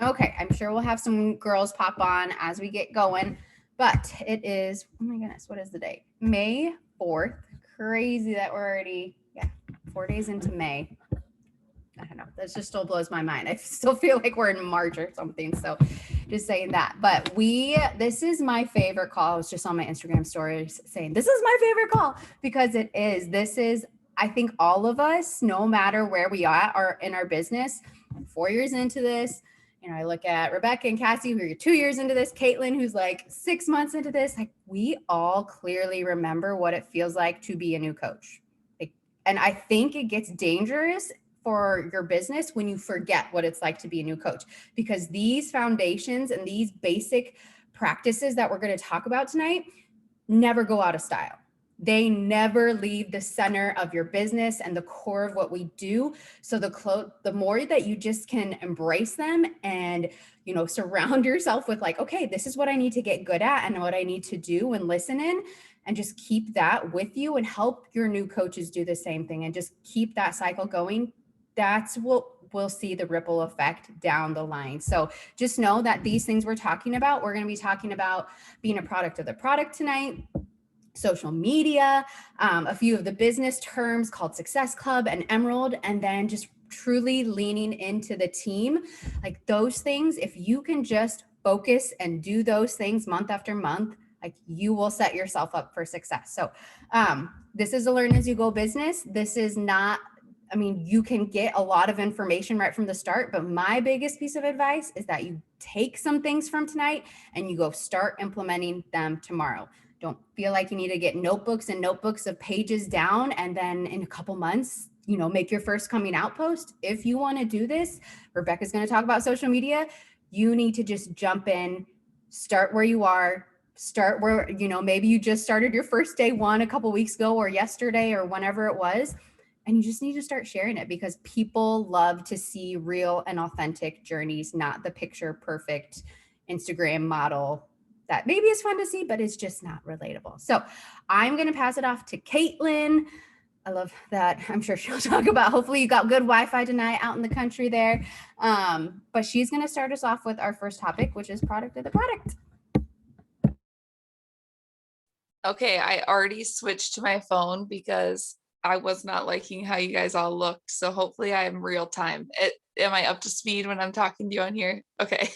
Okay, I'm sure we'll have some girls pop on as we get going, but it is, oh my goodness, what is the date? May 4th. Crazy that we're already, 4 days into May. I don't know. That just still blows my mind. I still feel like we're in March or something. So just saying that. But this is my favorite call. I was just on my Instagram stories saying, this is my favorite call because it is. This is, I think all of us, no matter where we are in our business, 4 years into this, I look at Rebecca and Cassie, who are 2 years into this, Caitlin, who's like 6 months into this. Like, we all clearly remember what it feels like to be a new coach. And I think it gets dangerous for your business when you forget what it's like to be a new coach, because these foundations and these basic practices that we're going to talk about tonight never go out of style. They never leave the center of your business and the core of what we do. So the more that you just can embrace them and, surround yourself with like, okay, this is what I need to get good at and what I need to do and listen in, and just keep that with you and help your new coaches do the same thing and just keep that cycle going. That's what we'll see the ripple effect down the line. So just know that these things we're talking about, we're going to be talking about being a product of the product tonight, social media, a few of the business terms called Success Club and Emerald, and then just truly leaning into the team. Like those things, if you can just focus and do those things month after month, like you will set yourself up for success. So this is a learn as you go business. This is not, you can get a lot of information right from the start, but my biggest piece of advice is that you take some things from tonight and you go start implementing them tomorrow. Don't feel like you need to get notebooks and notebooks of pages down and then in a couple months, make your first coming out post. If you want to do this, Rebecca's going to talk about social media. You need to just jump in, start where you are, start where, maybe you just started your first day one a couple weeks ago or yesterday or whenever it was. And you just need to start sharing it because people love to see real and authentic journeys, not the picture perfect Instagram model that maybe is fun to see, but it's just not relatable. So I'm going to pass it off to Caitlin. I love that. I'm sure she'll talk about, hopefully you got good Wi-Fi tonight out in the country there. But she's going to start us off with our first topic, which is product of the product. Okay, I already switched to my phone because I was not liking how you guys all looked. So hopefully I am real time. Am I up to speed when I'm talking to you on here? Okay.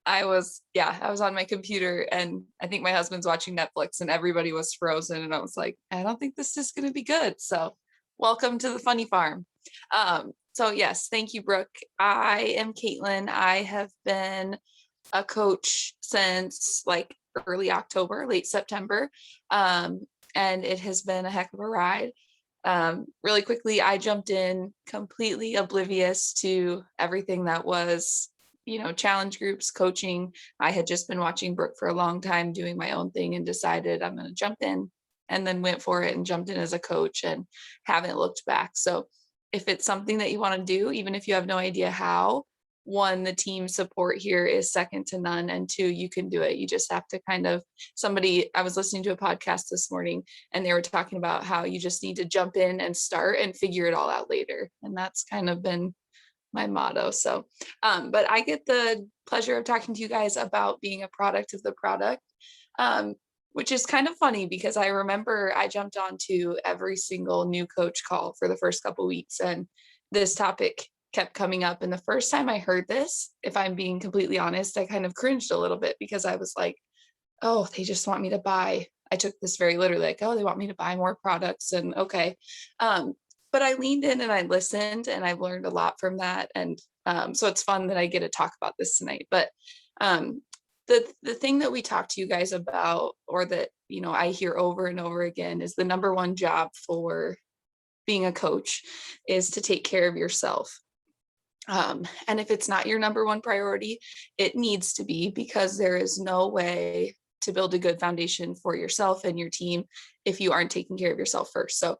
I was on my computer and I think my husband's watching Netflix and everybody was frozen. And I was like, I don't think this is going to be good. So welcome to the funny farm. So yes, thank you, Brooke. I am Caitlin. I have been a coach since like early October, late September. And it has been a heck of a ride. Really quickly, I jumped in completely oblivious to everything that was, challenge groups, coaching. I had just been watching Brooke for a long time doing my own thing and decided I'm going to jump in, and then went for it and jumped in as a coach and haven't looked back. So if it's something that you want to do, even if you have no idea how, one, the team support here is second to none. And two, you can do it. You just have to I was listening to a podcast this morning and they were talking about how you just need to jump in and start and figure it all out later. And that's kind of been my motto. So, but I get the pleasure of talking to you guys about being a product of the product, which is kind of funny because I remember I jumped onto every single new coach call for the first couple of weeks and this topic kept coming up. And the first time I heard this, if I'm being completely honest, I kind of cringed a little bit because I was like, oh, they just want me to buy. I took this very literally, like, oh, they want me to buy more products. And okay. But I leaned in and I listened and I've learned a lot from that. And so it's fun that I get to talk about this tonight. But the thing that we talk to you guys about, or that, I hear over and over again, is the number one job for being a coach is to take care of yourself. And if it's not your number one priority, it needs to be, because there is no way to build a good foundation for yourself and your team if you aren't taking care of yourself first. So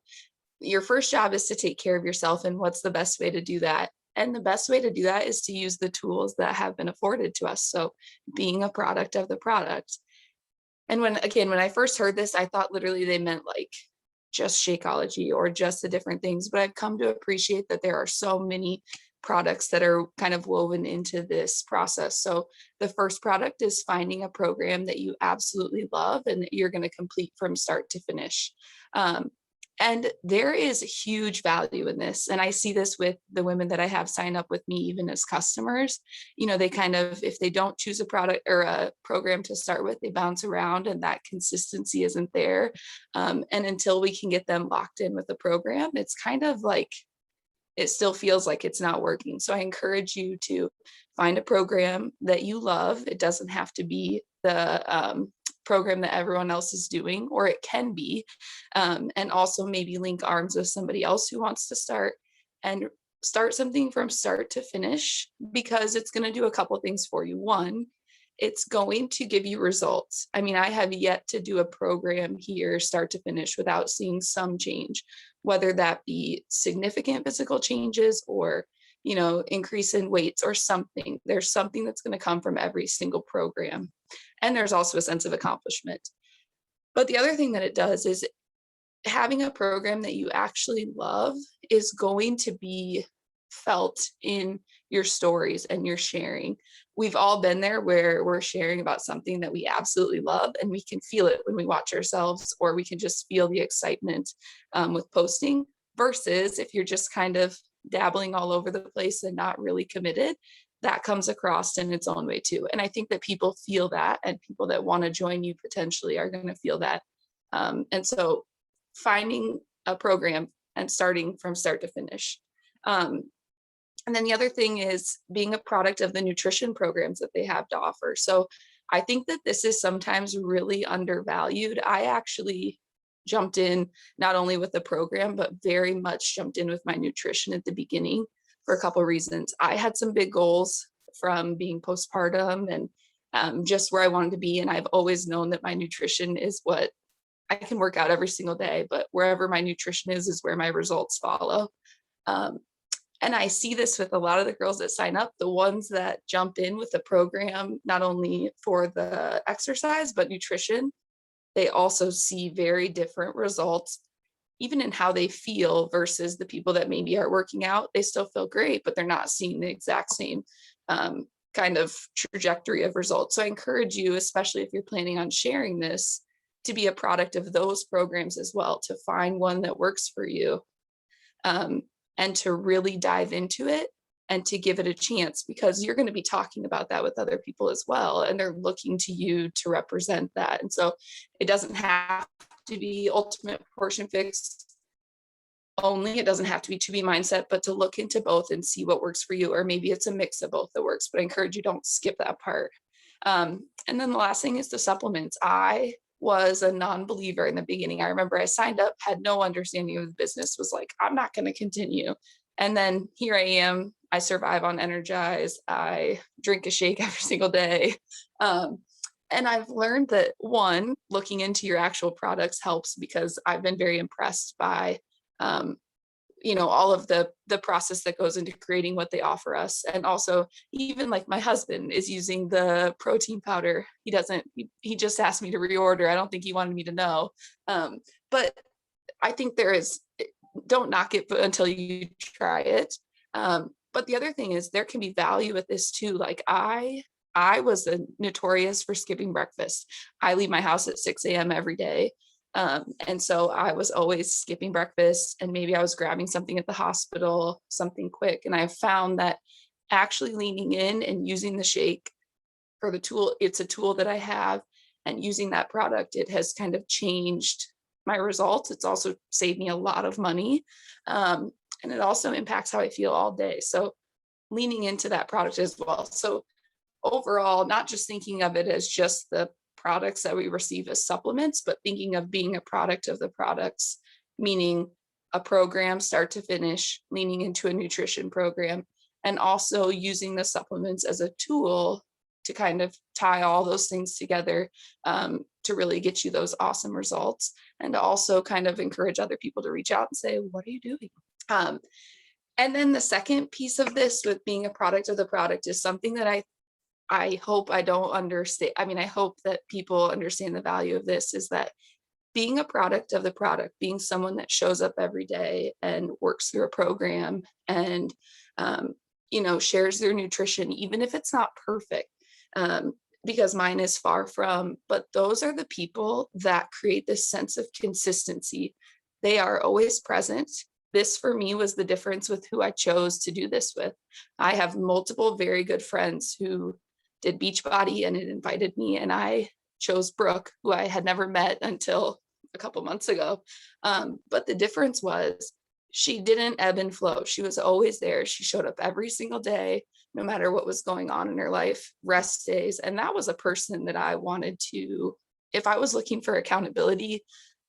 your first job is to take care of yourself. And what's the best way to do that? And the best way to do that is to use the tools that have been afforded to us. So being a product of the product. And when I first heard this, I thought literally they meant like just Shakeology or just the different things, but I've come to appreciate that there are so many products that are kind of woven into this process. So the first product is finding a program that you absolutely love and that you're going to complete from start to finish. Um, and there is huge value in this. And I see this with the women that I have sign up with me, even as customers. They kind of, if they don't choose a product or a program to start with, they bounce around and that consistency isn't there. And until we can get them locked in with the program, it's kind of like, it still feels like it's not working. So I encourage you to find a program that you love. It doesn't have to be the program that everyone else is doing, or it can be. And also maybe link arms with somebody else who wants to start and start something from start to finish, because it's going to do a couple things for you. One, it's going to give you results. I mean, I have yet to do a program here start to finish without seeing some change, whether that be significant physical changes or increase in weights or something. There's something that's going to come from every single program. And there's also a sense of accomplishment. But the other thing that it does is having a program that you actually love is going to be felt in your stories and your sharing. We've all been there where we're sharing about something that we absolutely love, and we can feel it when we watch ourselves, or we can just feel the excitement with posting, versus if you're just kind of dabbling all over the place and not really committed, that comes across in its own way too. And I think that people feel that, and people that want to join you potentially are going to feel that. And so finding a program and starting from start to finish. And then the other thing is being a product of the nutrition programs that they have to offer. So I think that this is sometimes really undervalued. I actually jumped in not only with the program, but very much jumped in with my nutrition at the beginning for a couple of reasons. I had some big goals from being postpartum and just where I wanted to be. And I've always known that my nutrition is what I can work out every single day, but wherever my nutrition is where my results follow. And I see this with a lot of the girls that sign up, the ones that jump in with the program, not only for the exercise, but nutrition, they also see very different results, even in how they feel versus the people that maybe are working out. They still feel great, but they're not seeing the exact same kind of trajectory of results. So I encourage you, especially if you're planning on sharing this, to be a product of those programs as well, to find one that works for you. And to really dive into it and to give it a chance, because you're going to be talking about that with other people as well. And they're looking to you to represent that. And so it doesn't have to be Ultimate Portion Fix only. It doesn't have to be 2B Mindset, but to look into both and see what works for you. Or maybe it's a mix of both that works, but I encourage you, don't skip that part. And then the last thing is the supplements. I was a non-believer in the beginning. I remember I signed up, had no understanding of the business, was like, I'm not going to continue. And then here I am. I survive on Energize. I drink a shake every single day. And I've learned that, one, looking into your actual products helps, because I've been very impressed by all of the process that goes into creating what they offer us. And also, even like my husband is using the protein powder. He just asked me to reorder. I don't think he wanted me to know. But I think don't knock it until you try it. But the other thing is, there can be value with this too. Like I was notorious for skipping breakfast. I leave my house at 6 a.m. every day. And so I was always skipping breakfast, and maybe I was grabbing something at the hospital, something quick. And I found that actually leaning in and using the shake for the tool, it's a tool that I have, and using that product, it has kind of changed my results. It's also saved me a lot of money. And it also impacts how I feel all day. So leaning into that product as well. So overall, not just thinking of it as just the products that we receive as supplements, but thinking of being a product of the products, meaning a program start to finish, leaning into a nutrition program, and also using the supplements as a tool to kind of tie all those things together to really get you those awesome results, and to also kind of encourage other people to reach out and say, what are you doing? And then the second piece of this with being a product of the product is something that I hope I don't understand. I mean, I hope that people understand the value of this, is that being a product of the product, being someone that shows up every day and works through a program and shares their nutrition, even if it's not perfect. Um, because mine is far from, but those are the people that create this sense of consistency. They are always present. This for me was the difference with who I chose to do this with. I have multiple very good friends who did Beachbody and it invited me, and I chose Brooke, who I had never met until a couple months ago. But the difference was she didn't ebb and flow. She was always there. She showed up every single day, no matter what was going on in her life, rest days. And that was a person that I wanted to, if I was looking for accountability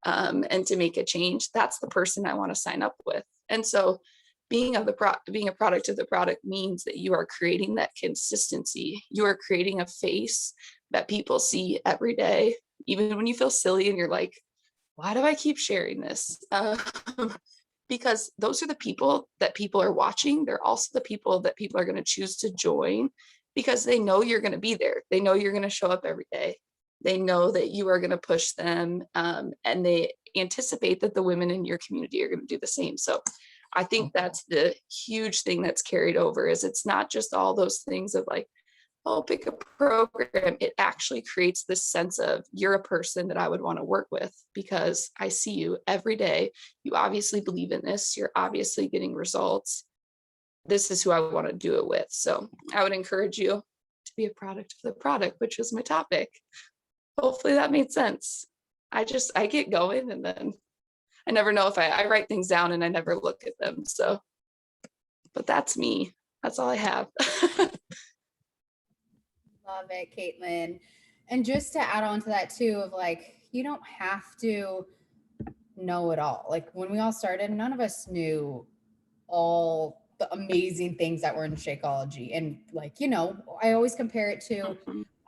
and to make a change, that's the person I want to sign up with. And so being being a product of the product means that you are creating that consistency. You are creating a face that people see every day, even when you feel silly and you're like, why do I keep sharing this? Because those are the people that people are watching. They're also the people that people are going to choose to join because they know you're going to be there. They know you're going to show up every day. They know that you are going to push them, and they anticipate that the women in your community are going to do the same. So I think that's the huge thing that's carried over is it's not just all those things of like, oh, pick a program. It actually creates this sense of you're a person that I would want to work with because I see you every day. You obviously believe in this. You're obviously getting results. This is who I want to do it with. So I would encourage you to be a product of the product, which was my topic. Hopefully that made sense. I get going and then I never know if I write things down and I never look at them. So, but that's me. That's all I have. Love it, Caitlin. And just to add on to that too, of like, you don't have to know it all. Like when we all started, none of us knew all the amazing things that were in Shakeology. And like, I always compare it to,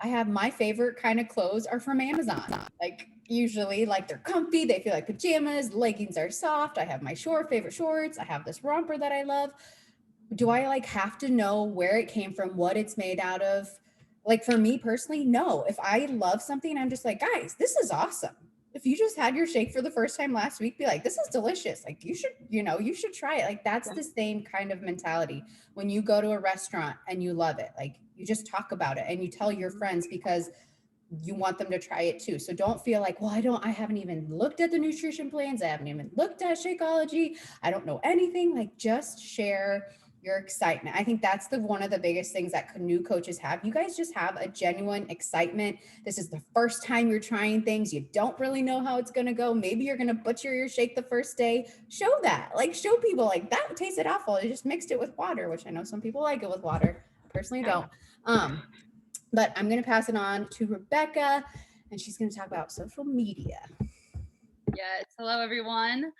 I have my favorite kind of clothes are from Amazon. Like usually like they're comfy, they feel like pajamas, leggings are soft. I have my favorite shorts. I have this romper that I love. Do I like have to know where it came from, what it's made out of? Like for me personally, no. If I love something, I'm just like, guys, this is awesome. If you just had your shake for the first time last week, be like, this is delicious. Like you should try it. Like that's the same kind of mentality when you go to a restaurant and you love it. Like you just talk about it and you tell your friends because you want them to try it too. So don't feel like, well, I haven't even looked at the nutrition plans. I haven't even looked at Shakeology. I don't know anything. Like just share your excitement. I think that's one of the biggest things that new coaches have. You guys just have a genuine excitement. This is the first time you're trying things. You don't really know how it's going to go. Maybe you're going to butcher your shake the first day. Show that, like show people like that tasted awful. I just mixed it with water, which I know some people like it with water. Personally don't. But I'm going to pass it on to Rebecca and she's going to talk about social media. Yes. Hello, everyone.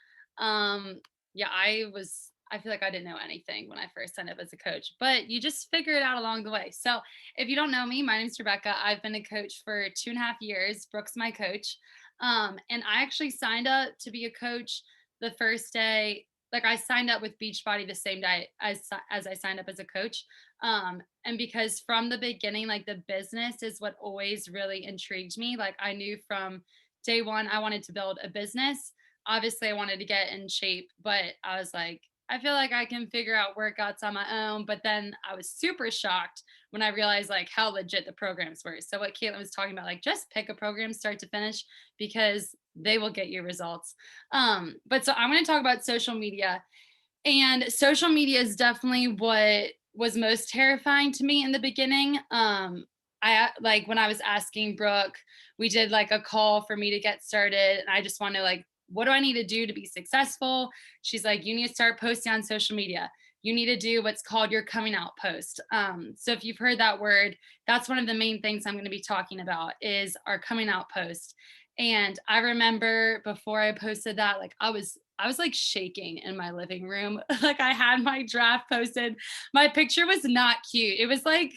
I feel like I didn't know anything when I first signed up as a coach, but you just figure it out along the way. So if you don't know me, my name is Rebecca. I've been a coach for 2.5 years. Brooke's my coach. And I actually signed up to be a coach the first day. Like I signed up with Beachbody the same day as I signed up as a coach. And because from the beginning, like the business is what always really intrigued me. Like I knew from day one, I wanted to build a business. Obviously, I wanted to get in shape, but I was like, I feel like I can figure out workouts on my own. But then I was super shocked when I realized like how legit the programs were. So what Caitlin was talking about, like just pick a program start to finish because they will get you results. But so I'm going to talk about social media. And social media is definitely what was most terrifying to me in the beginning. I like when I was asking Brooke, we did like a call for me to get started. And I just want to like, what do I need to do to be successful? She's like, you need to start posting on social media. You need to do what's called your coming out post. So if you've heard that word, that's one of the main things I'm going to be talking about is our coming out post. And I remember before I posted that, like I was like shaking in my living room. Like I had my draft posted. My picture was not cute. It was like,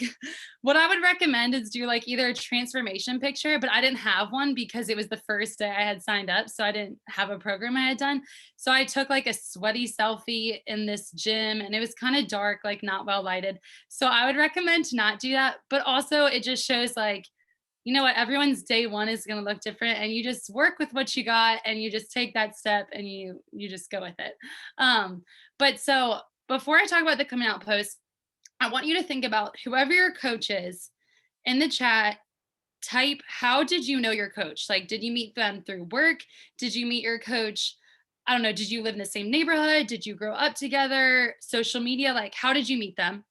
what I would recommend is do like either a transformation picture, but I didn't have one because it was the first day I had signed up. So I didn't have a program I had done. So I took like a sweaty selfie in this gym and it was kind of dark, like not well lighted. So I would recommend to not do that. But also it just shows like, you know what, everyone's day one is going to look different and you just work with what you got and you just take that step and you just go with it. But so before I talk about the coming out post, I want you to think about whoever your coach is in the chat. Type, how did you know your coach? Like, did you meet them through work? Did you meet your coach? I don't know. Did you live in the same neighborhood? Did you grow up together? Social media? Like, how did you meet them?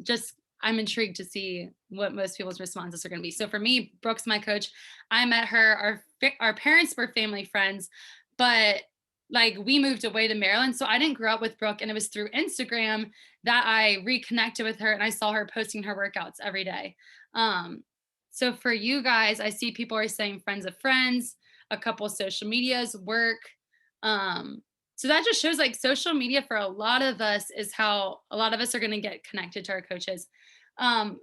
Just I'm intrigued to see what most people's responses are going to be. So for me, Brooke's my coach. I met her. Our parents were family friends, but like we moved away to Maryland, so I didn't grow up with Brooke, and it was through Instagram that I reconnected with her, and I saw her posting her workouts every day. Um, so for you guys, I see people are saying friends of friends, a couple social medias, work. Um, so that just shows like social media for a lot of us is how a lot of us are going to get connected to our coaches.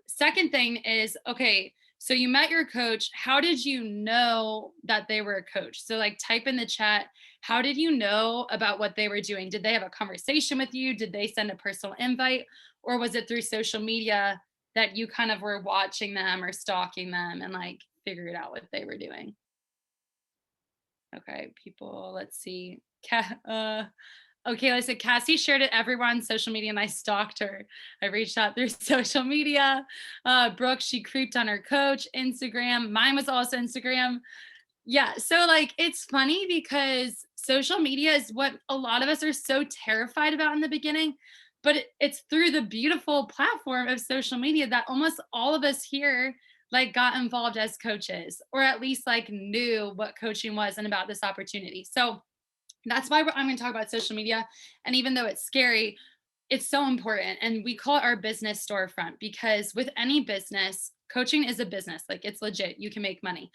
Second thing is, okay, so you met your coach. How did you know that they were a coach? So like type in the chat, how did you know about what they were doing? Did they have a conversation with you? Did they send a personal invite? Or was it through social media that you kind of were watching them or stalking them and like figured out what they were doing? Okay, people, let's see. Okay, I said Cassie shared it everyone on social media and I stalked her. I reached out through social media. Brooke, she creeped on her coach, Instagram. Mine was also Instagram. Yeah, so like it's funny because social media is what a lot of us are so terrified about in the beginning, but it's through the beautiful platform of social media that almost all of us here like got involved as coaches or at least like knew what coaching was and about this opportunity. So that's why I'm going to talk about social media. And even though it's scary, it's so important. And we call it our business storefront because with any business, coaching is a business. Like it's legit. You can make money.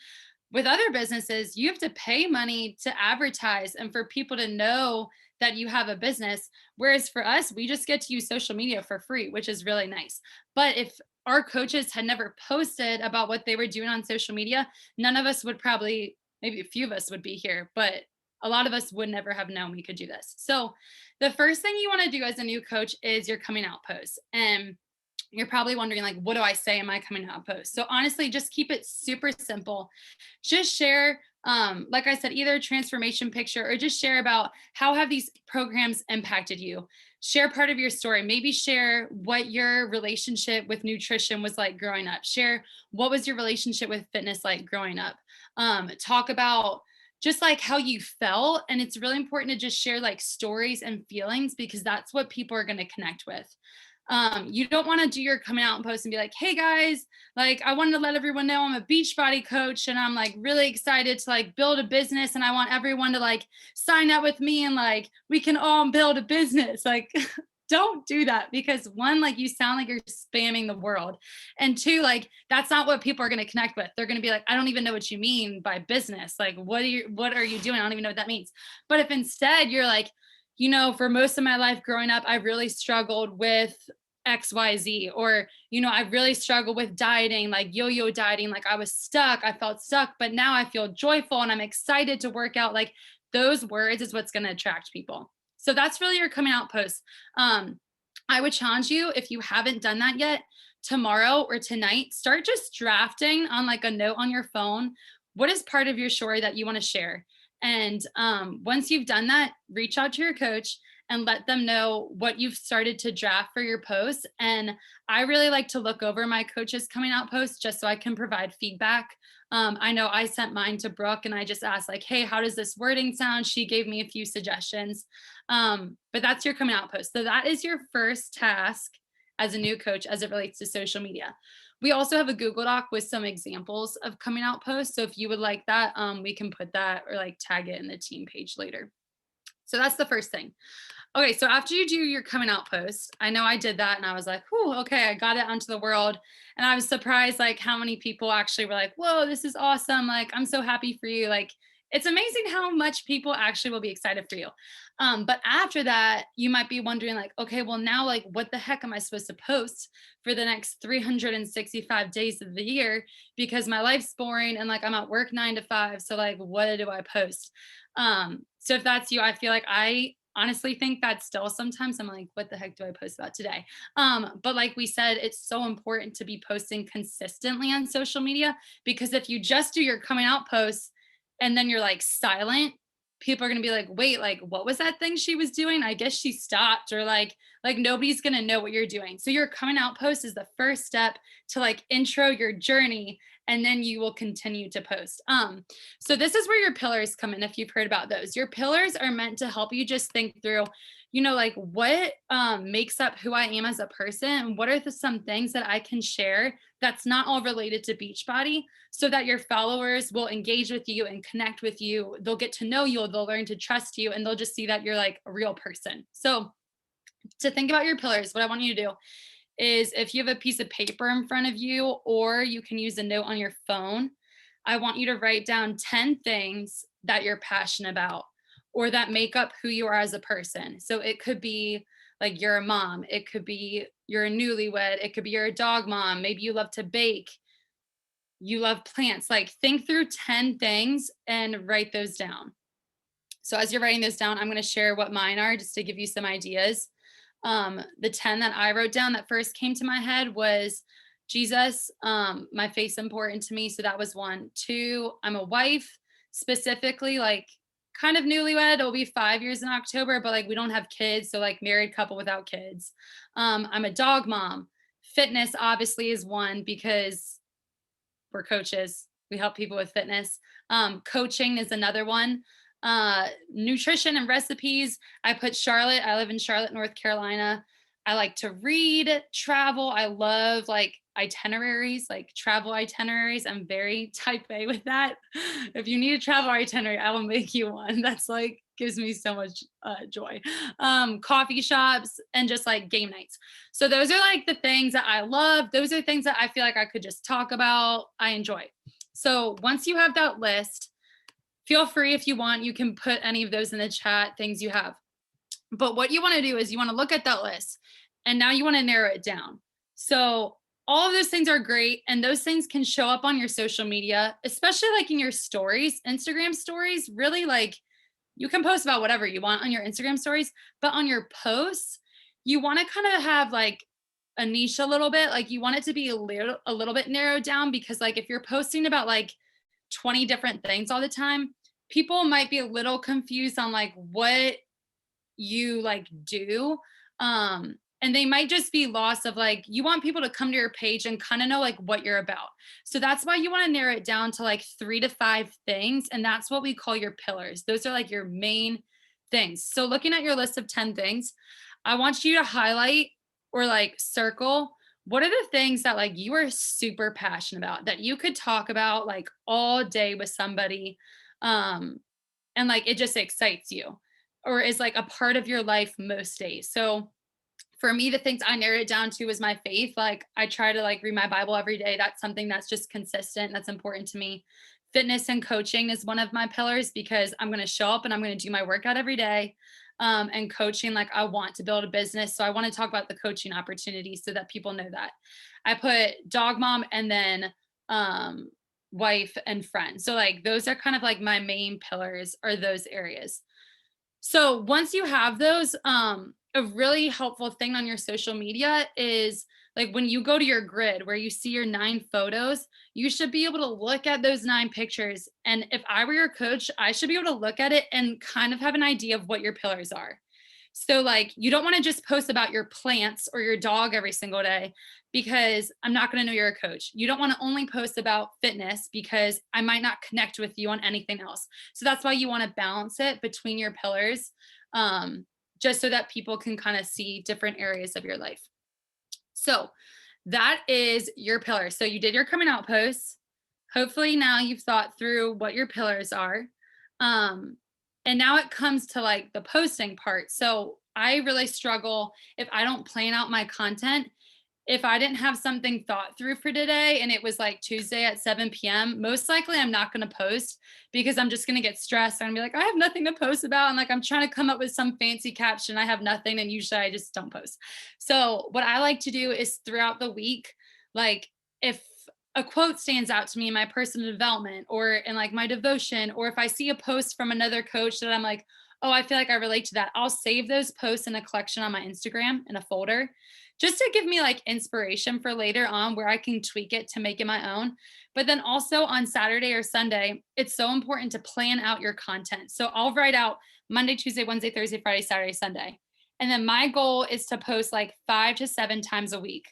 With other businesses, you have to pay money to advertise and for people to know that you have a business. Whereas for us, we just get to use social media for free, which is really nice. But if our coaches had never posted about what they were doing on social media, none of us would probably, maybe a few of us would be here, but a lot of us would never have known we could do this. So the first thing you want to do as a new coach is your coming out post. And you're probably wondering like, what do I say in my coming out post? So honestly, just keep it super simple. Just share, like I said, either a transformation picture or just share about how have these programs impacted you. Share part of your story. Maybe share what your relationship with nutrition was like growing up. Share what was your relationship with fitness like growing up. Talk about just like how you felt. And it's really important to just share like stories and feelings because that's what people are going to connect with. You don't want to do your coming out and post and be like, hey guys, like I wanted to let everyone know I'm a Beachbody coach and I'm like really excited to like build a business and I want everyone to like sign up with me and like we can all build a business. Like don't do that because one, like you sound like you're spamming the world. And two, like that's not what people are going to connect with. They're going to be like, I don't even know what you mean by business. Like what are you doing? I don't even know what that means. But if instead you're like, you know, for most of my life growing up, I really struggled with XYZ, or, you know, I really struggled with dieting, like yo-yo dieting, like I was stuck, I felt stuck, but now I feel joyful and I'm excited to work out. Like those words is what's going to attract people. So that's really your coming out post. I would challenge you, if you haven't done that yet, tomorrow or tonight, start just drafting on like a note on your phone. What is part of your story that you want to share? And once you've done that, reach out to your coach and let them know what you've started to draft for your posts. And I really like to look over my coaches coming out posts just so I can provide feedback. I know I sent mine to Brooke and I just asked like, hey, how does this wording sound? She gave me a few suggestions. But that's your coming out post. So that is your first task as a new coach as it relates to social media. We also have a Google Doc with some examples of coming out posts. So if you would like that, we can put that or like tag it in the team page later. So that's the first thing. Okay, so after you do your coming out post, I know I did that and I was like, whew, okay, I got it onto the world. And I was surprised like how many people actually were like, whoa, this is awesome. Like, I'm so happy for you. Like, it's amazing how much people actually will be excited for you. But after that, you might be wondering like, okay, well now like what the heck am I supposed to post for the next 365 days of the year? Because my life's boring and like I'm at work 9 to 5. So like, what do I post? So if that's you, I feel like I honestly think that still sometimes I'm like, what the heck do I post about today? But like we said, it's so important to be posting consistently on social media because if you just do your coming out posts and then you're like silent, people are going to be like, wait, like, what was that thing she was doing? I guess she stopped, or like nobody's going to know what you're doing. So your coming out post is the first step to like intro your journey, and then you will continue to post. So this is where your pillars come in. If you've heard about those, your pillars are meant to help you just think through, like what makes up who I am as a person, and what are some things that I can share that's not all related to Beachbody, so that your followers will engage with you and connect with you. They'll get to know you, they'll learn to trust you, and they'll just see that you're like a real person. So to think about your pillars, what I want you to do is, if you have a piece of paper in front of you, or you can use a note on your phone, I want you to write down 10 things that you're passionate about, or that make up who you are as a person. So it could be like you're a mom, it could be you're a newlywed, it could be you're a dog mom, maybe you love to bake, you love plants. Like think through 10 things and write those down. So as you're writing those down, I'm going to share what mine are just to give you some ideas. The 10 that I wrote down that first came to my head was Jesus, my faith's important to me. So that was 1. 2, I'm a wife, specifically like kind of newlywed. It'll be 5 years in October, but like we don't have kids. So like married couple without kids. I'm a dog mom. Fitness obviously is 1 because we're coaches. We help people with fitness. Coaching is another one. Nutrition and recipes. I put Charlotte. I live in Charlotte, North Carolina. I like to read, travel. I love like itineraries, like travel itineraries. I'm very type A with that. If you need a travel itinerary, I will make you one. That's like gives me so much joy. Coffee shops and just like game nights. So those are like the things that I love. Those are things that I feel like I could just talk about. I enjoy. So once you have that list, feel free, if you want, you can put any of those in the chat, things you have. But what you want to do is you want to look at that list, and now you want to narrow it down. So all of those things are great, and those things can show up on your social media, especially like in your stories, Instagram stories. Really, like you can post about whatever you want on your Instagram stories, but on your posts, you want to kind of have like a niche a little bit. Like you want it to be a little bit narrowed down, because like if you're posting about like 20 different things all the time, people might be a little confused on like what you like do. And they might just be lost of like, you want people to come to your page and kind of know like what you're about. So that's why you want to narrow it down to like 3 to 5 things. And that's what we call your pillars. Those are like your main things. So looking at your list of 10 things, I want you to highlight or like circle, what are the things that like you are super passionate about, that you could talk about like all day with somebody, and like it just excites you, or is like a part of your life most days. So for me, the things I narrowed it down to was my faith. Like I try to like read my Bible every day. That's something that's just consistent. That's important to me. Fitness and coaching is one of my pillars, because I'm going to show up and I'm going to do my workout every day. And coaching, like I want to build a business. So I want to talk about the coaching opportunities so that people know that. I put dog mom, and then wife and friend. So like those are kind of like my main pillars, are those areas. So once you have those, a really helpful thing on your social media is like when you go to your grid where you see your 9 photos, you should be able to look at those 9 pictures. And if I were your coach, I should be able to look at it and kind of have an idea of what your pillars are. So like you don't want to just post about your plants or your dog every single day, because I'm not going to know you're a coach. You don't want to only post about fitness, because I might not connect with you on anything else. So that's why you want to balance it between your pillars, just so that people can kind of see different areas of your life. So that is your pillar. So you did your coming out posts. Hopefully now you've thought through what your pillars are. And now it comes to like the posting part. So I really struggle if I don't plan out my content. If I didn't have something thought through for today and it was like Tuesday at 7 p.m., most likely I'm not going to post, because I'm just going to get stressed. I'm going to be like, I have nothing to post about. And like, I'm trying to come up with some fancy caption. I have nothing. And usually I just don't post. So what I like to do is throughout the week, like if a quote stands out to me in my personal development or in like my devotion, or if I see a post from another coach that I'm like, oh, I feel like I relate to that, I'll save those posts in a collection on my Instagram in a folder. just to give me like inspiration for later on where I can tweak it to make it my own. But then also on Saturday or Sunday, it's so important to plan out your content. So I'll write out Monday, Tuesday, Wednesday, Thursday, Friday, Saturday, Sunday. And then my goal is to post like 5 to 7 times a week.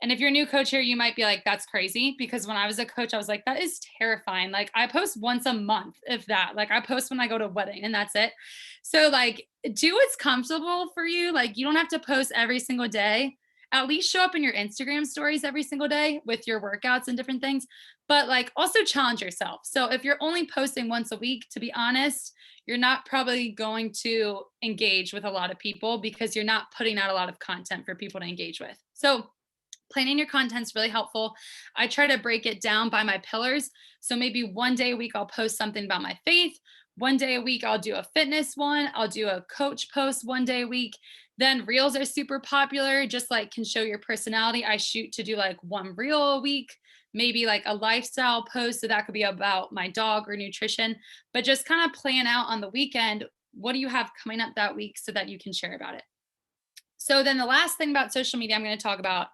And if you're a new coach here, you might be like, that's crazy. Because when I was a coach, I was like, that is terrifying. Like I post once a month, if that. Like I post when I go to a wedding and that's it. So like do what's comfortable for you. Like you don't have to post every single day. At least show up in your Instagram stories every single day with your workouts and different things. But like also challenge yourself. So if you're only posting once a week, to be honest, you're not probably going to engage with a lot of people because you're not putting out a lot of content for people to engage with. So planning your content is really helpful. I try to break it down by my pillars. So maybe one day a week, I'll post something about my faith. One day a week, I'll do a fitness one. I'll do a coach post one day a week. Then reels are super popular, just like can show your personality. I shoot to do like one reel a week, maybe like a lifestyle post. So that could be about my dog or nutrition, but just kind of plan out on the weekend. What do you have coming up that week so that you can share about it? So then the last thing about social media I'm going to talk about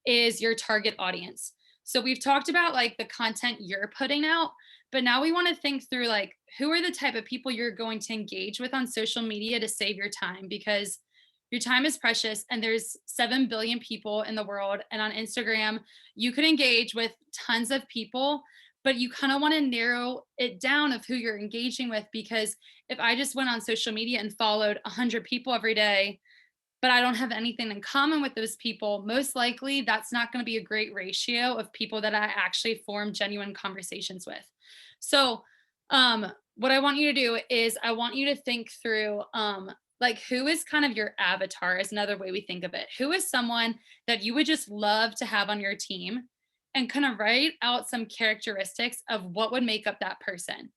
is your target audience. So we've talked about like the content you're putting out, but now we want to think through like who are the type of people you're going to engage with on social media to save your time, because your time is precious and there's 7 billion people in the world. And on Instagram, you could engage with tons of people, but you kind of want to narrow it down of who you're engaging with. Because if I just went on social media and followed 100 people every day, but I don't have anything in common with those people, most likely that's not going to be a great ratio of people that I actually form genuine conversations with. So, what I want you to do is I want you to think through, like who is kind of your avatar is another way we think of it. Who is someone that you would just love to have on your team, and kind of write out some characteristics of what would make up that person.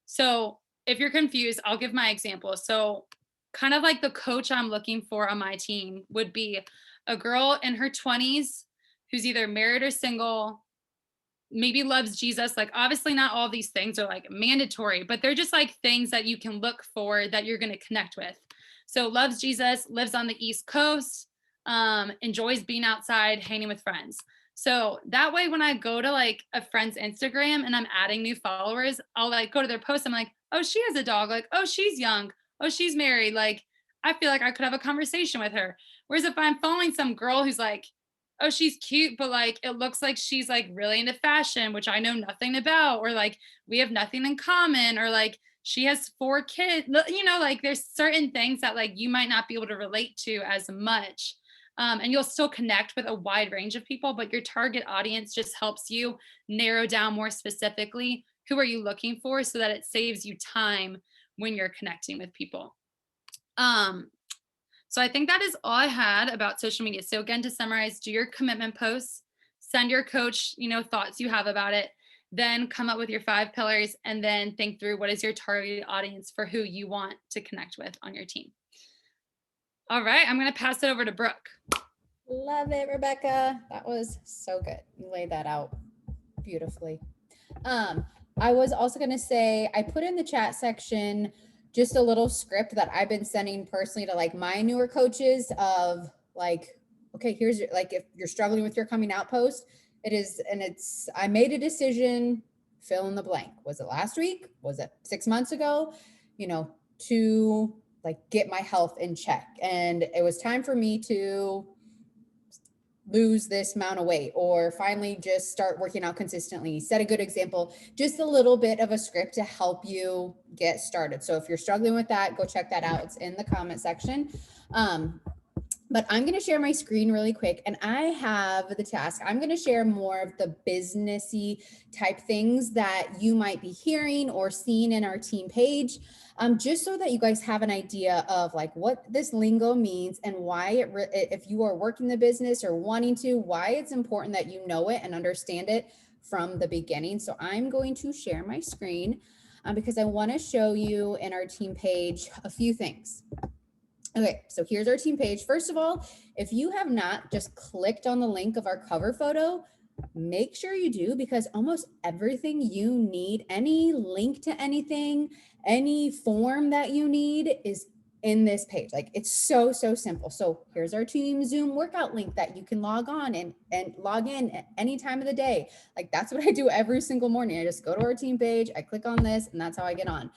So if you're confused, I'll give my example. So kind of like the coach I'm looking for on my team would be a girl in her 20s who's either married or single, maybe loves Jesus. Like obviously not all these things are like mandatory, but they're just like things that you can look for that you're going to connect with. So loves Jesus, lives on the East Coast, enjoys being outside, hanging with friends. So that way, when I go to like a friend's Instagram and I'm adding new followers, I'll like go to their post. I'm like, oh, she has a dog. Like, oh, she's young. Oh, she's married. Like, I feel like I could have a conversation with her. Whereas if I'm following some girl who's like, oh, she's cute, but like it looks like she's like really into fashion, which I know nothing about, or like we have nothing in common, or like she has 4 kids, like there's certain things that like you might not be able to relate to as much. And you'll still connect with a wide range of people, but your target audience just helps you narrow down more specifically who are you looking for, so that it saves you time when you're connecting with people. So I think that is all I had about social media. So again, to summarize, do your commitment posts, send your coach, thoughts you have about it, then come up with your 5 pillars, and then think through what is your target audience for who you want to connect with on your team. All right, I'm going to pass it over to Brooke. Love it, Rebecca. That was so good. You laid that out beautifully. I was also going to say, I put in the chat section just a little script that I've been sending personally to like my newer coaches of like, okay, here's your, like, if you're struggling with your coming out post, I made a decision, fill in the blank. Was it last week? Was it 6 months ago? To like get my health in check. And it was time for me to lose this amount of weight, or finally just start working out consistently, set a good example, just a little bit of a script to help you get started. So if you're struggling with that, go check that out. It's in the comment section. But I'm going to share my screen really quick, and I have the task. I'm going to share more of the businessy type things that you might be hearing or seeing in our team page, just so that you guys have an idea of like what this lingo means and why if you are working the business or wanting to, why it's important that you know it and understand it from the beginning. So I'm going to share my screen because I want to show you in our team page a few things. Okay, so here's our team page. First of all, if you have not just clicked on the link of our cover photo, make sure you do, because almost everything you need, any link to anything, any form that you need is in this page. Like it's so simple. So here's our team Zoom workout link that you can log on and log in at any time of the day. Like that's what I do every single morning. I just go to our team page, I click on this, and that's how I get on.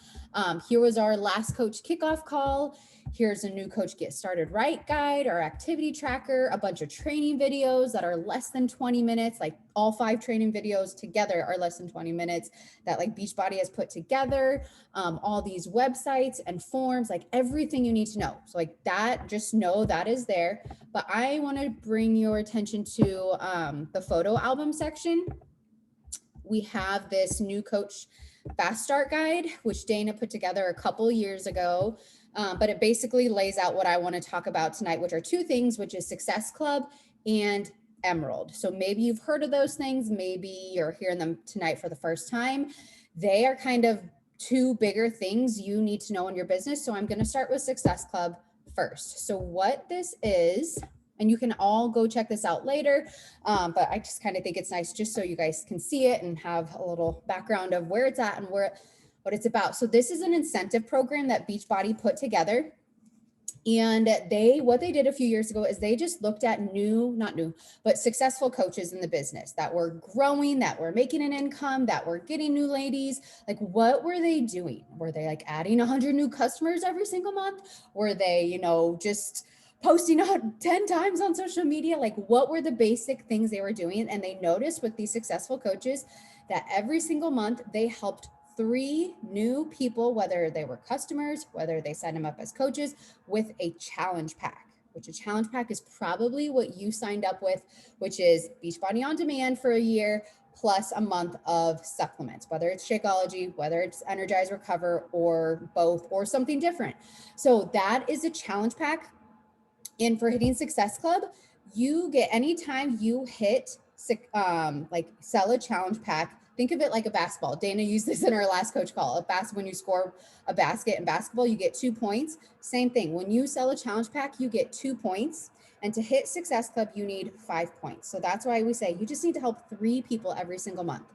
Here was our last coach kickoff call. Here's a new coach get started right guide, our activity tracker, a bunch of training videos that are less than 20 minutes. Like all 5 training videos together are less than 20 minutes that like Beachbody has put together. All these websites and forms, like everything you need to know. So like that, just know that is there. But I want to bring your attention to the photo album section. We have this new coach fast start guide, which Dana put together a couple years ago. But it basically lays out what I want to talk about tonight, which are 2 things, which is Success Club and Emerald. So maybe you've heard of those things. Maybe you're hearing them tonight for the first time. They are kind of 2 bigger things you need to know in your business. So I'm going to start with Success Club first. So what this is, and you can all go check this out later, but I just kind of think it's nice just so you guys can see it and have a little background of where it's at and what it's about. So this is an incentive program that Beachbody put together. And what they did a few years ago is they just looked at not new, but successful coaches in the business that were growing, that were making an income, that were getting new ladies. Like, what were they doing? Were they like adding 100 new customers every single month? Were they, just posting out 10 times on social media? Like, what were the basic things they were doing? And they noticed with these successful coaches that every single month they helped 3 new people, whether they were customers, whether they signed them up as coaches, with a challenge pack, which a challenge pack is probably what you signed up with, which is Beachbody On Demand for a year, plus a month of supplements, whether it's Shakeology, whether it's Energize Recover, or both, or something different. So that is a challenge pack. And for hitting Success Club, you get, anytime you hit sell a challenge pack, think of it like a basketball. Dana used this in our last coach call. When you score a basket in basketball, you get 2 points. Same thing. When you sell a challenge pack, you get 2 points. And to hit Success Club, you need 5 points. So that's why we say you just need to help 3 people every single month.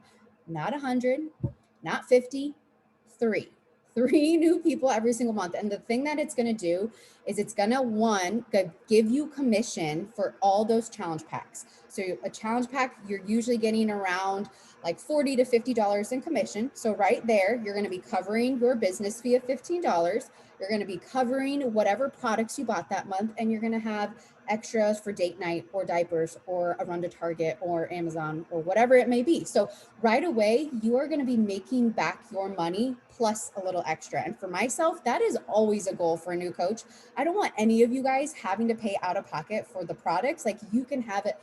Not 100, not 50, 3. 3 new people every single month. And the thing that it's going to do is it's going to give you commission for all those challenge packs. So a challenge pack, you're usually getting around like $40 to $50 in commission. So right there, you're going to be covering your business fee of $15. You're going to be covering whatever products you bought that month, and you're going to have extras for date night or diapers or a run to Target or Amazon or whatever it may be. So right away, you are going to be making back your money plus a little extra. And for myself, that is always a goal for a new coach. I don't want any of you guys having to pay out of pocket for the products. Like, you can have it,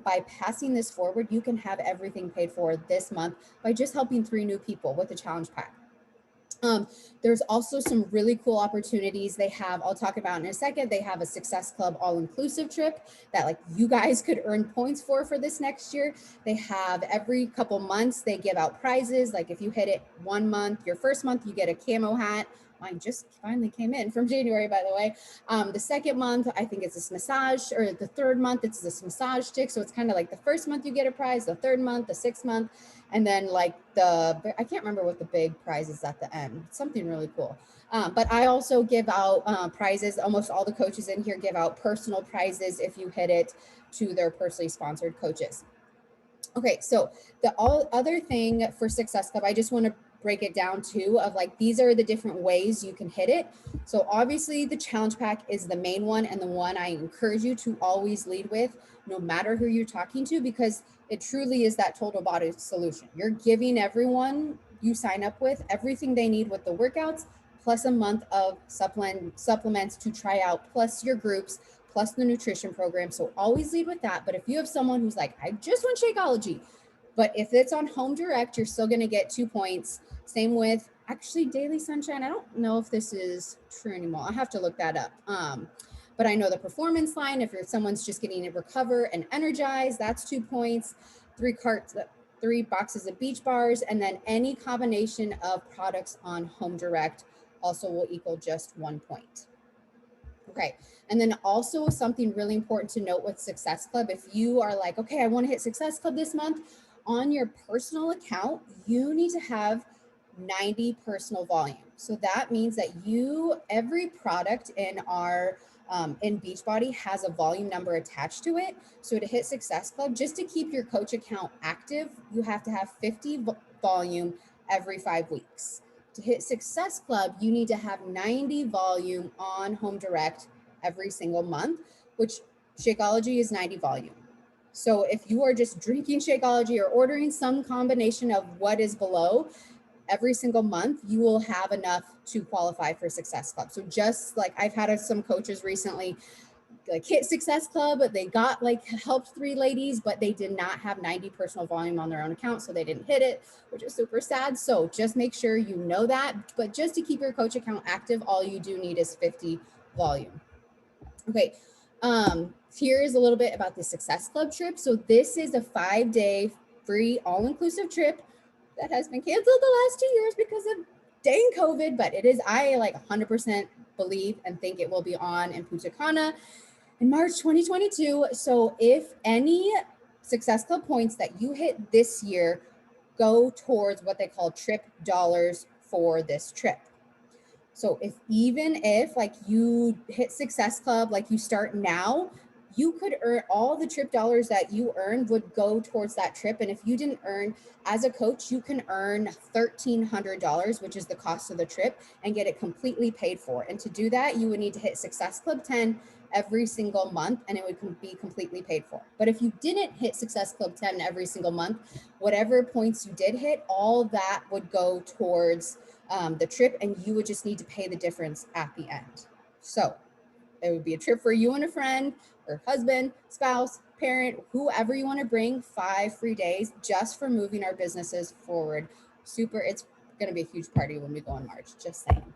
by passing this forward, you can have everything paid for this month by just helping 3 new people with the challenge pack. There's also some really cool opportunities they have. I'll talk about in a second. They have a Success Club all-inclusive trip that like you guys could earn points for this next year. They have every couple months, they give out prizes. Like if you hit it 1 month, your first month, you get a camo hat. Mine just finally came in from January, by the way. The second month, I think it's this massage, or the third month, it's this massage stick. So it's kind of like the first month you get a prize, the third month, the 6th month, and then like I can't remember what the big prize is at the end. It's something really cool. But I also give out prizes. Almost all the coaches in here give out personal prizes if you hit it to their personally sponsored coaches. Okay, so the other thing for Success Club, I just want to break it down too, of like, these are the different ways you can hit it. So obviously the challenge pack is the main one, and the one I encourage you to always lead with, no matter who you're talking to, because it truly is that total body solution. You're giving everyone you sign up with everything they need with the workouts, plus a month of supplements to try out, plus your groups, plus the nutrition program. So always lead with that. But if you have someone who's like, I just want Shakeology, but if it's on Home Direct, you're still going to get 2 points. Same with actually Daily Sunshine. I don't know if this is true anymore. I have to look that up. But I know the Performance line, if someone's just getting it Recover and Energize, that's 2 points. 3 boxes of Beach Bars, and then any combination of products on Home Direct also will equal just 1 point. Okay, and then also something really important to note with Success Club, if you are like, okay, I want to hit Success Club this month, on your personal account, you need to have 90 personal volume. So that means that every product in our in Beachbody has a volume number attached to it. So to hit Success Club, just to keep your coach account active, you have to have 50 volume every 5 weeks. To hit Success Club, you need to have 90 volume on Home Direct every single month, which Shakeology is 90 volume. So if you are just drinking Shakeology or ordering some combination of what is below, every single month, you will have enough to qualify for Success Club. So just like I've had some coaches recently like hit Success Club, but they got like helped 3 ladies, but they did not have 90 personal volume on their own account. So they didn't hit it, which is super sad. So just make sure you know that. But just to keep your coach account active, all you do need is 50 volume. Okay. Here's a little bit about the Success Club trip. So this is a 5-day free all-inclusive trip that has been canceled the last 2 years because of dang COVID, but it is, I like 100% believe and think it will be on in Punta Cana in March 2022. So if any Success Club points that you hit this year go towards what they call trip dollars for this trip. So even if like you hit Success Club, like you start now, you could earn all the trip dollars that you earn would go towards that trip. And if you didn't earn as a coach, you can earn $1,300, which is the cost of the trip, and get it completely paid for. And to do that, you would need to hit Success Club 10 every single month, and it would be completely paid for. But if you didn't hit Success Club 10 every single month, whatever points you did hit, all that would go towards the trip, and you would just need to pay the difference at the end. So it would be a trip for you and a friend or husband, spouse, parent, whoever you want to bring, 5 free days just for moving our businesses forward. Super. It's going to be a huge party when we go in March, just saying.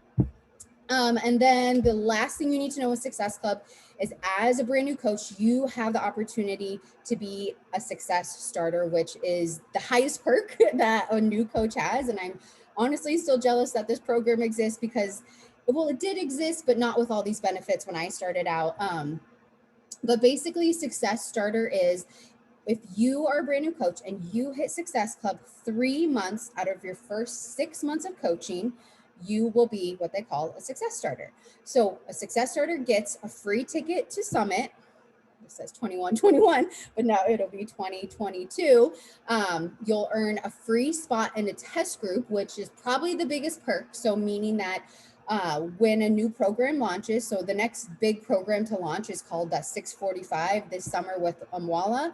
And then the last thing you need to know with Success Club is as a brand new coach, you have the opportunity to be a success starter, which is the highest perk that a new coach has. And I'm honestly still jealous that this program exists because, well, it did exist, but not with all these benefits when I started out. But basically, Success Starter is if you are a brand new coach and you hit Success Club 3 months out of your first 6 months of coaching, you will be what they call a Success Starter. So a Success Starter gets a free ticket to Summit. It says 21-21, but now it'll be 2022. You'll earn a free spot in a test group, which is probably the biggest perk. So meaning that when a new program launches, so the next big program to launch is called 645 this summer with Amwala.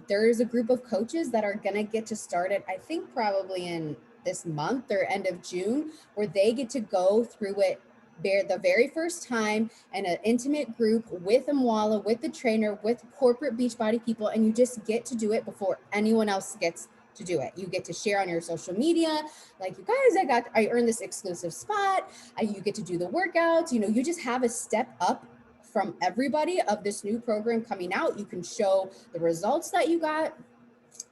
There's a group of coaches that are going to get to start it, I think probably in this month or end of June, where they get to go through it the very first time in an intimate group with Amwala, with the trainer, with corporate Beachbody people, and you just get to do it before anyone else gets to do it. You get to share on your social media, like, you guys, I earned this exclusive spot. You get to do the workouts. You know, you just have a step up from everybody of this new program coming out. You can show the results that you got.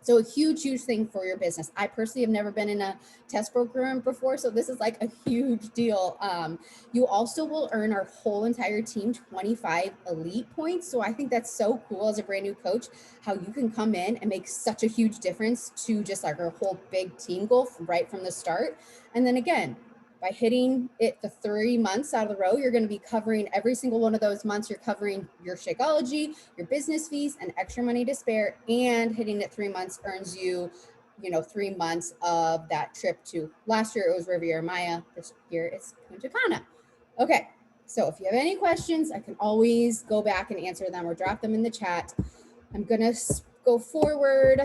So a huge, huge thing for your business. I personally have never been in a test program before, so this is like a huge deal. You also will earn our whole entire team 25 elite points. So I think that's so cool as a brand new coach, how you can come in and make such a huge difference to just like our whole big team goal right from the start. And then again, by hitting it the 3 months out of the row, you're going to be covering every single one of those months. You're covering your Shakeology, your business fees, and extra money to spare. And hitting it 3 months earns you, 3 months of that trip to, last year it was Riviera Maya. This year it's Punta Cana. Okay. So if you have any questions, I can always go back and answer them or drop them in the chat. I'm going to go forward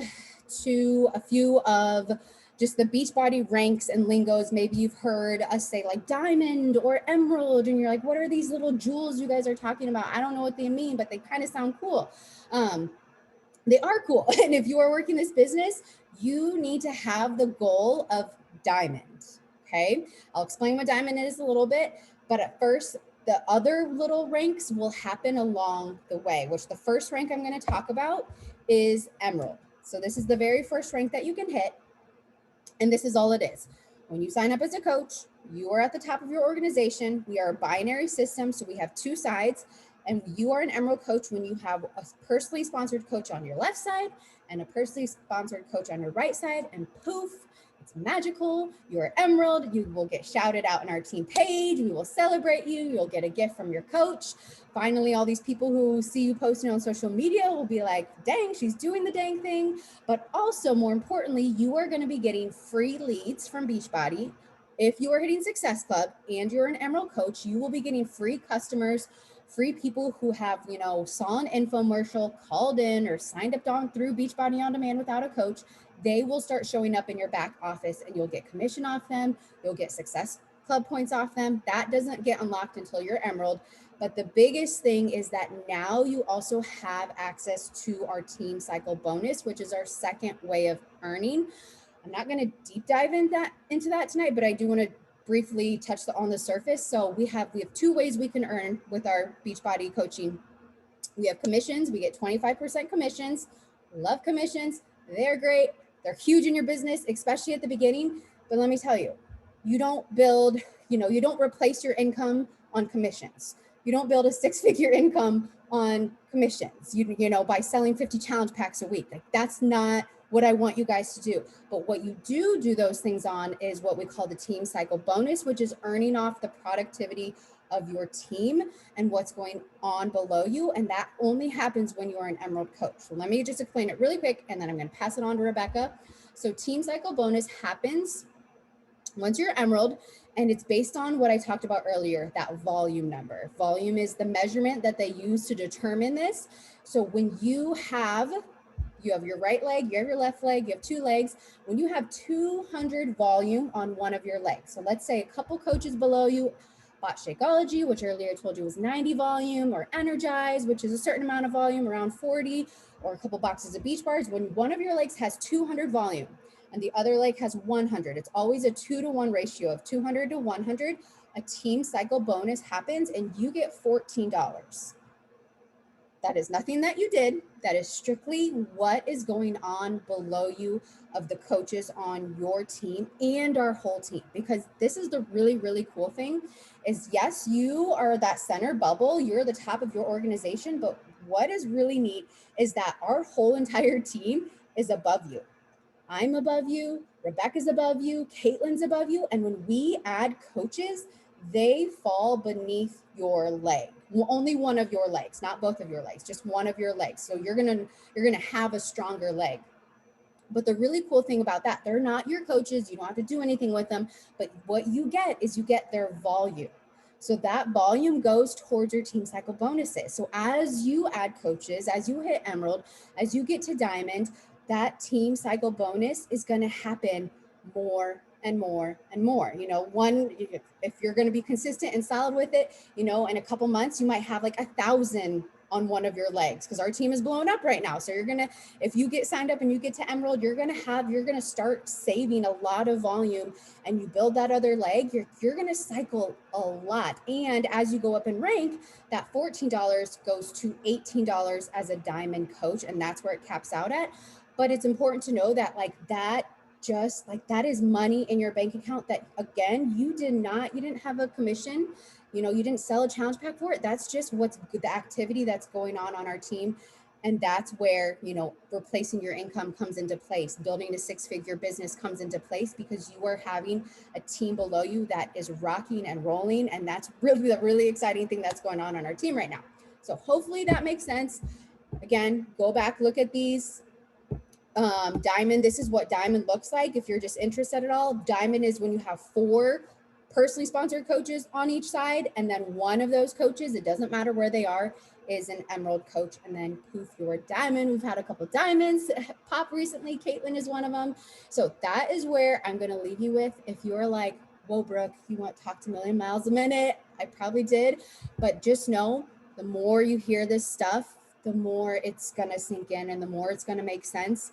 to a few of just the Beachbody ranks and lingos. Maybe you've heard us say like diamond or emerald, and you're like, what are these little jewels you guys are talking about? I don't know what they mean, but they kind of sound cool. They are cool. And if you are working this business, you need to have the goal of diamond. Okay. I'll explain what diamond is a little bit, but at first, the other little ranks will happen along the way, which the first rank I'm going to talk about is emerald. So this is the very first rank that you can hit. And this is all it is. When you sign up as a coach, you are at the top of your organization. We are a binary system, so we have 2 sides. And you are an Emerald coach when you have a personally sponsored coach on your left side and a personally sponsored coach on your right side. And poof, It's magical. You're Emerald. You will get shouted out on our team page. We will celebrate you. You'll get a gift from your coach. Finally, all these people who see you posting on social media will be like, dang, she's doing the dang thing. But also, more importantly, you are going to be getting free leads from Beachbody. If you are hitting Success Club and you're an Emerald coach, you will be getting free customers, free people who have, saw an infomercial, called in, or signed up through Beachbody On Demand without a coach. They will start showing up in your back office and you'll get commission off them. You'll get Success Club points off them. That doesn't get unlocked until you're Emerald. But the biggest thing is that now you also have access to our Team Cycle bonus, which is our second way of earning. I'm not going to deep dive into that tonight, but I do want to briefly touch on the surface. So we have 2 ways we can earn with our Beachbody coaching. We have commissions. We get 25% commissions. Love commissions. They're great. They're huge in your business, especially at the beginning. But let me tell you, you don't build, you don't replace your income on commissions. You don't build a 6-figure income on commissions, by selling 50 challenge packs a week. Like, that's not what I want you guys to do. But what you do those things on is what we call the Team Cycle bonus, which is earning off the productivity of your team and what's going on below you. And that only happens when you are an Emerald coach. So let me just explain it really quick, and then I'm going to pass it on to Rebecca. So Team Cycle bonus happens once you're Emerald, and it's based on what I talked about earlier, that volume number. Volume is the measurement that they use to determine this. So when you have your right leg, you have your left leg, you have 2 legs. When you have 200 volume on one of your legs, so let's say a couple coaches below you bought Shakeology, which earlier I told you was 90 volume, or Energize, which is a certain amount of volume, around 40, or a couple boxes of Beach Bars. When one of your legs has 200 volume and the other leg has 100, it's always a 2-to-1 ratio of 200 to 100. A Team Cycle bonus happens and you get $14. That is nothing that you did. That is strictly what is going on below you of the coaches on your team and our whole team. Because this is the really, really cool thing is, yes, you are that center bubble. You're the top of your organization. But what is really neat is that our whole entire team is above you. I'm above you. Rebecca's above you. Caitlin's above you. And when we add coaches, they fall beneath your leg. Only one of your legs, not both of your legs, just one of your legs. So you're gonna have a stronger leg. But the really cool thing about that, they're not your coaches. You don't have to do anything with them. But what you get is you get their volume. So that volume goes towards your Team Cycle bonuses. So as you add coaches, as you hit Emerald, as you get to Diamond, that Team Cycle bonus is going to happen more and more and more. If you're going to be consistent and solid with it, in a couple months, you might have like 1,000 on one of your legs, because our team is blowing up right now. So if you get signed up and you get to Emerald, you're going to start saving a lot of volume, and you build that other leg, you're going to cycle a lot. And as you go up in rank, that $14 goes to $18 as a Diamond coach. And that's where it caps out at. But it's important to know that that is money in your bank account that, again, you didn't have a commission, you didn't sell a challenge pack for it. That's just the activity that's going on our team. And that's where, replacing your income comes into place. Building a 6-figure business comes into place because you are having a team below you that is rocking and rolling. And that's really the really exciting thing that's going on our team right now. So hopefully that makes sense. Again, go back, look at these. Diamond, this is what Diamond looks like if you're just interested at all. Diamond is when you have 4 personally sponsored coaches on each side, and then one of those coaches, it doesn't matter where they are, is an Emerald coach. And then poof, you're a Diamond. We've had a couple Diamonds pop recently. Caitlin is one of them. So that is where I'm going to leave you with. If you're like, whoa, Brooke, you want to talk to Million Miles a Minute? I probably did. But just know, the more you hear this stuff, the more it's going to sink in and the more it's going to make sense.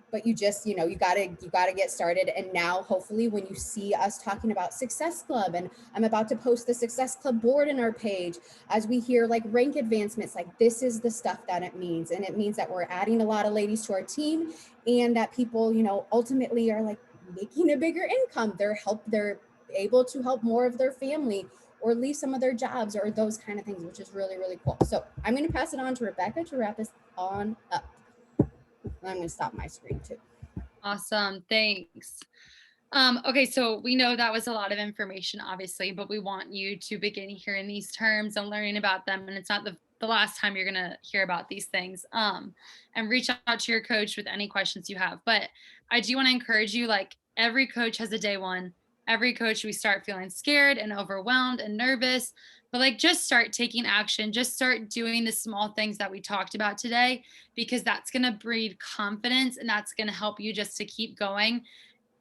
But you just, you gotta get started. And now hopefully when you see us talking about Success Club, and I'm about to post the Success Club board in our page, as we hear like rank advancements, like this is the stuff that it means. And it means that we're adding a lot of ladies to our team, and that people, ultimately are like making a bigger income. They're able to help more of their family, or leave some of their jobs, or those kind of things, which is really, really cool. So I'm going to pass it on to Rebecca to wrap us on up. I'm going to stop my screen too. Awesome. Thanks. Okay, so we know that was a lot of information, obviously, but we want you to begin hearing these terms and learning about them. And it's not the last time you're going to hear about these things. And reach out to your coach with any questions you have. But I do want to encourage you, like every coach has a day one. Every coach, we start feeling scared and overwhelmed and nervous. But like just start taking action, just start doing the small things that we talked about today, because that's going to breed confidence and that's going to help you just to keep going.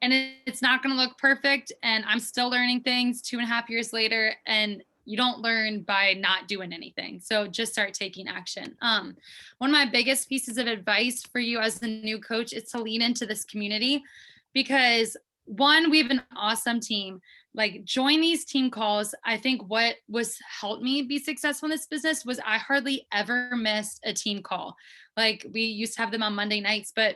And it's not going to look perfect. And I'm still learning things 2.5 years later. And you don't learn by not doing anything. So just start taking action. One of my biggest pieces of advice for you as a new coach is to lean into this community, because one, we have an awesome team. Like join these team calls. I think what was helped me be successful in this business was I hardly ever missed a team call. Like we used to have them on Monday nights, but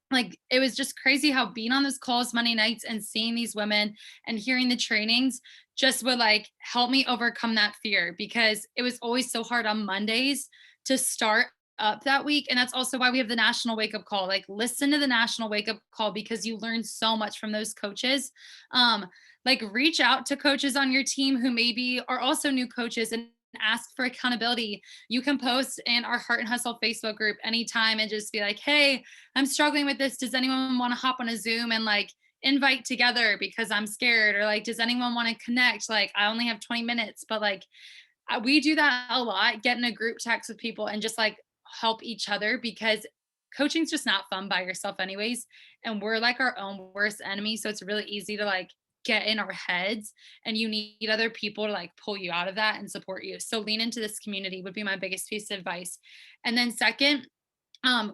like it was just crazy how being on those calls Monday nights and seeing these women and hearing the trainings just would like help me overcome that fear, because it was always so hard on Mondays to start up that week. And that's also why we have the national wake up call. Like listen to the national wake up call, because you learn so much from those coaches. Like reach out to coaches on your team who maybe are also new coaches and ask for accountability. You can post in our Heart and Hustle Facebook group anytime and just be like, hey, I'm struggling with this. Does anyone want to hop on a Zoom and like invite together because I'm scared? Or like, does anyone want to connect? Like, I only have 20 minutes, but like, we do that a lot, get in a group text with people and just like help each other, because coaching's just not fun by yourself anyways. And we're like our own worst enemy. So it's really easy to like get in our heads, and you need other people to like pull you out of that and support you. So lean into this community would be my biggest piece of advice. And then second,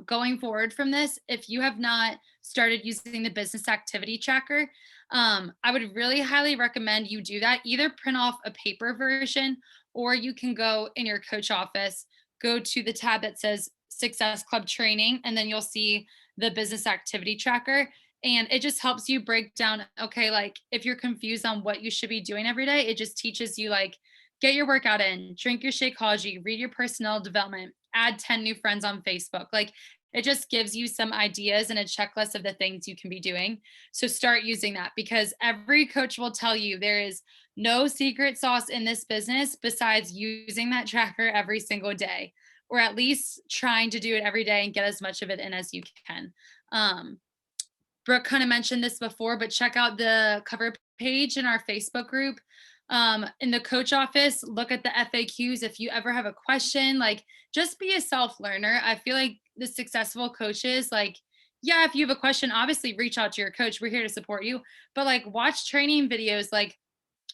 going forward from this, if you have not started using the business activity tracker, I would really highly recommend you do that. Either print off a paper version, or you can go in your coach office, go to the tab that says Success Club Training, and then you'll see the business activity tracker. And it just helps you break down, okay, like if you're confused on what you should be doing every day, it just teaches you like, get your workout in, drink your Shakeology, read your personnel development, add 10 new friends on Facebook. Like it just gives you some ideas and a checklist of the things you can be doing. So start using that, because every coach will tell you there is no secret sauce in this business besides using that tracker every single day, or at least trying to do it every day and get as much of it in as you can. Brooke kind of mentioned this before, but check out the cover page in our Facebook group. In the coach office, look at the FAQs. If you ever have a question, like just be a self learner. I feel like the successful coaches, like, yeah, if you have a question, obviously reach out to your coach. We're here to support you. But like watch training videos, like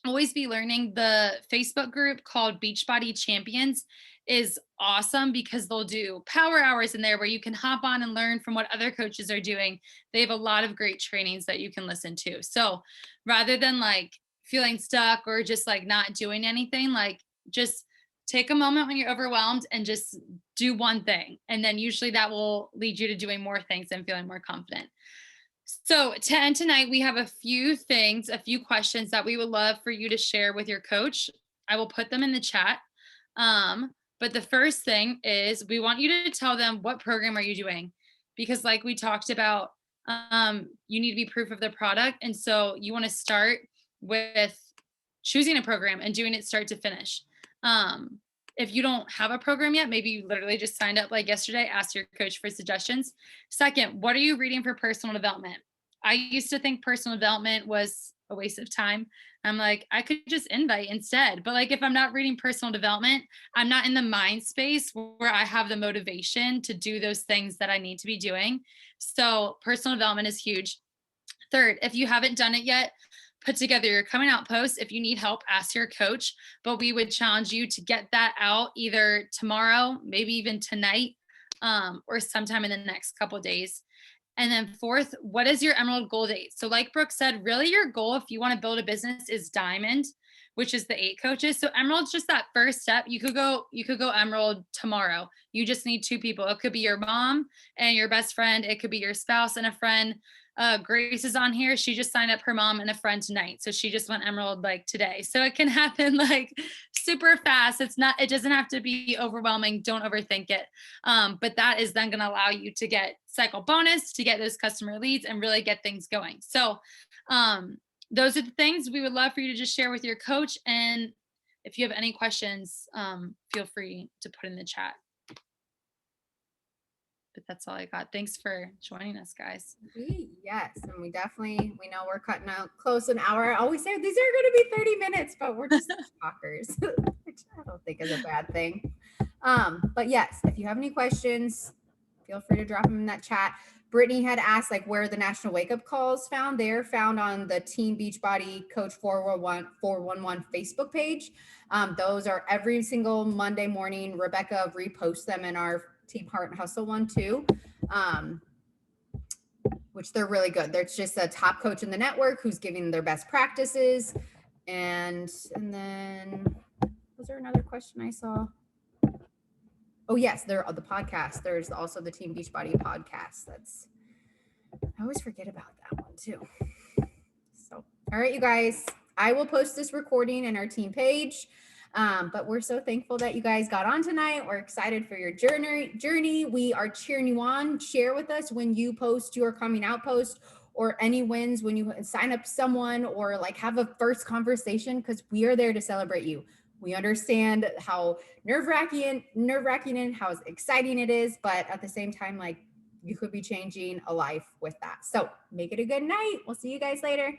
always be learning. The Facebook group called Beachbody Champions is awesome, because they'll do power hours in there where you can hop on and learn from what other coaches are doing. They have a lot of great trainings that you can listen to. So rather than like feeling stuck or just like not doing anything, like just take a moment when you're overwhelmed and just do one thing. And then usually that will lead you to doing more things and feeling more confident. So to end tonight, we have a few things, a few questions that we would love for you to share with your coach. I will put them in the chat. But the first thing is we want you to tell them, what program are you doing? Because like we talked about, you need to be proof of the product. And so you want to start with choosing a program and doing it start to finish. If you don't have a program yet, maybe you literally just signed up like yesterday, ask your coach for suggestions. Second, what are you reading for personal development? I used to think personal development was a waste of time. I'm like, I could just invite instead. But like, if I'm not reading personal development, I'm not in the mind space where I have the motivation to do those things that I need to be doing. So personal development is huge. Third, if you haven't done it yet, put together your coming out post. If you need help, ask your coach, but we would challenge you to get that out either tomorrow, maybe even tonight, or sometime in the next couple of days. And then fourth, what is your emerald goal date? So like Brooke said, really your goal if you want to build a business is diamond. which is the 8 coaches. So Emerald's just that first step. You could go Emerald tomorrow. You just need 2 people. It could be your mom and your best friend. It could be your spouse and a friend. Grace is on here. She just signed up her mom and a friend tonight. So she just went Emerald like today. So it can happen like super fast. It doesn't have to be overwhelming. Don't overthink it. But that is then going to allow you to get cycle bonus, to get those customer leads and really get things going. So those are the things we would love for you to just share with your coach. And if you have any questions, feel free to put in the chat. But that's all I got. Thanks for joining us, guys. Yes, and we know we're cutting out close an hour. I always say these are going to be 30 minutes, but we're just talkers, which I don't think is a bad thing. But yes, if you have any questions, feel free to drop them in that chat. Brittany had asked like where the national wake up calls found. They're found on the Team Beachbody Coach 411 Facebook page. Those are every single Monday morning. Rebecca reposts them in our Team Heart and Hustle one too, which they're really good. There's just a top coach in the network who's giving their best practices. And then was there another question I saw? Oh yes, there are the podcast. There's also the Team Beachbody podcast. I always forget about that one too. So, all right, you guys, I will post this recording in our team page. But we're so thankful that you guys got on tonight. We're excited for your journey. We are cheering you on. Share with us when you post your coming out post or any wins when you sign up someone or like have a first conversation, because we are there to celebrate you. We understand how nerve-wracking and how exciting it is, but at the same time, like you could be changing a life with that. So make it a good night. We'll see you guys later.